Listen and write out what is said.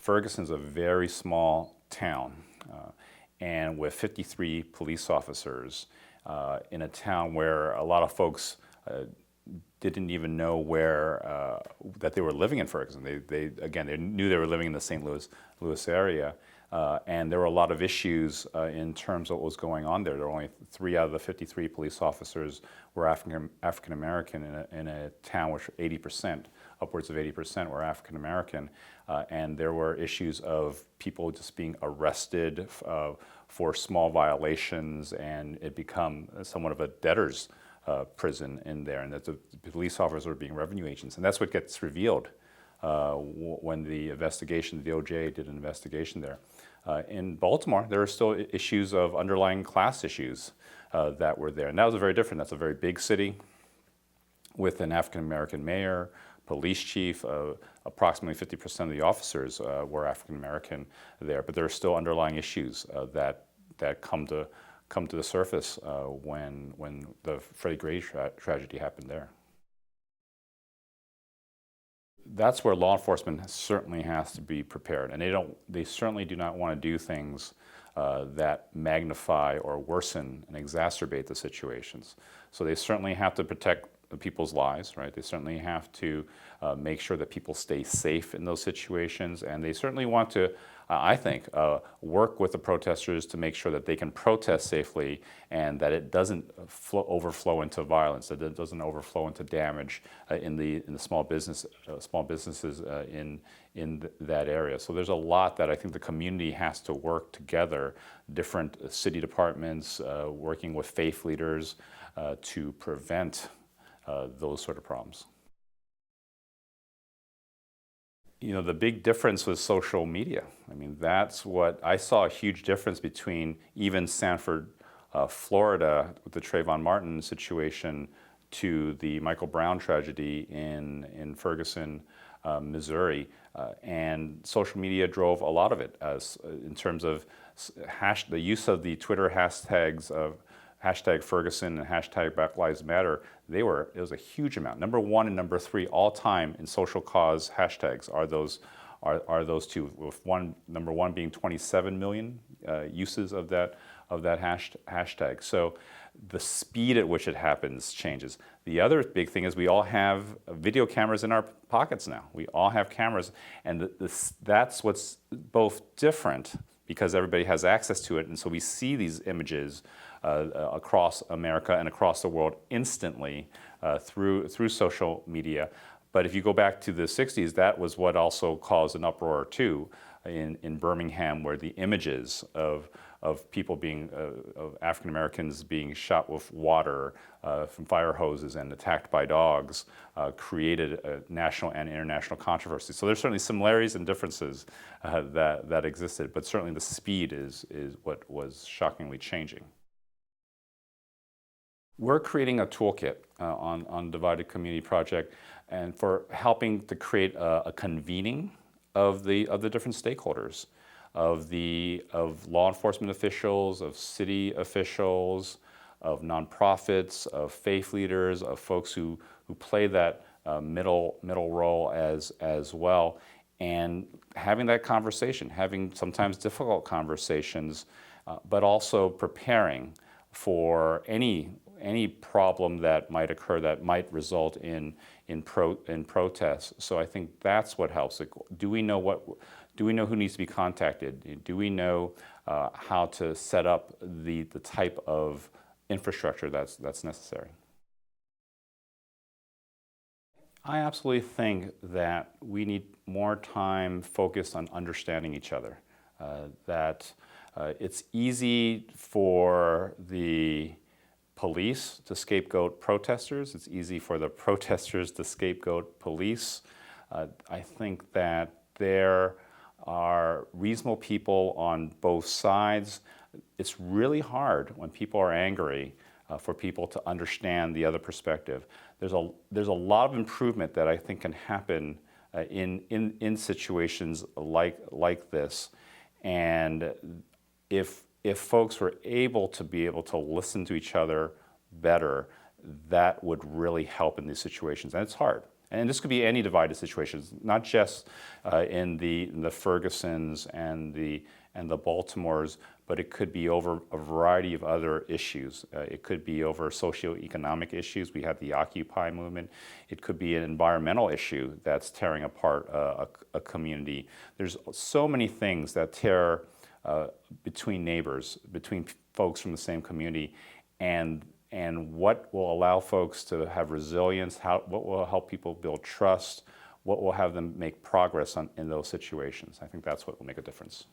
Ferguson's a very small town, and with 53 police officers in a town where a lot of folks didn't even know where that they were living in Ferguson. They knew they were living in the St. Louis area, and there were a lot of issues in terms of what was going on there. There were only 3 out of the 53 police officers were African American in a town which 80%, upwards of 80% were African American, and there were issues of people just being arrested for small violations, and it become somewhat of a debtor's prison in there, and that the police officers were being revenue agents. And that's what gets revealed when the investigation, the DOJ did an investigation there. In Baltimore, there are still issues of underlying class issues that were there. And that was very different. That's a very big city with an African-American mayor, police chief. Approximately 50% of the officers were African-American there. But there are still underlying issues that come to the surface when the Freddie Gray tragedy happened there. That's where law enforcement certainly has to be prepared, and they certainly do not want to do things that magnify or worsen and exacerbate the situations. So they certainly have to protect the people's lives, right? They certainly have to make sure that people stay safe in those situations, and they certainly want to, I think, work with the protesters to make sure that they can protest safely and that it doesn't overflow into violence, that it doesn't overflow into damage in the small businesses in that area. So there's a lot that I think the community has to work together, different city departments working with faith leaders to prevent those sort of problems. You know, the big difference was social media. I mean, that's what I saw, a huge difference between even Sanford, Florida, with the Trayvon Martin situation, to the Michael Brown tragedy in Ferguson, Missouri. And social media drove a lot of it, in terms of the use of the Twitter hashtags of hashtag Ferguson and hashtag Black Lives Matter. It was a huge amount. Number 1 and number 3 all time in social cause hashtags are those two. With number 1 being 27 million uses of that hashtag. So the speed at which it happens changes. The other big thing is we all have video cameras in our pockets now. We all have cameras, and that's what's both different because everybody has access to it, and so we see these images across America and across the world instantly through social media. But if you go back to the 60s, that was what also caused an uproar too in Birmingham, where the images of people of African Americans being shot with water from fire hoses and attacked by dogs created a national and international controversy. So there's certainly similarities and differences that existed, but certainly the speed is what was shockingly changing. We're creating a toolkit on Divided Community Project, and for helping to create a convening of the different stakeholders, of law enforcement officials, of city officials, of nonprofits, of faith leaders, of folks who play that middle role as well, and having that conversation, having sometimes difficult conversations, but also preparing for any problem that might occur that might result in protests. So I think that's what helps. Like, do we know who needs to be contacted? Do we know how to set up the type of infrastructure that's necessary? I absolutely think that we need more time focused on understanding each other. That it's easy for the police to scapegoat protesters. It's easy for the protesters to scapegoat police. I think that there are reasonable people on both sides. It's really hard when people are angry for people to understand the other perspective. There's a lot of improvement that I think can happen in situations like this, and if folks were able to listen to each other better, that would really help in these situations. And it's hard. And this could be any divided situations, not just in the Fergusons and the Baltimores, but it could be over a variety of other issues. It could be over socioeconomic issues. We have the Occupy movement. It could be an environmental issue that's tearing apart a community. There's so many things that tear between neighbors, between folks from the same community, and what will allow folks to have resilience, what will help people build trust, what will have them make progress in those situations. I think that's what will make a difference.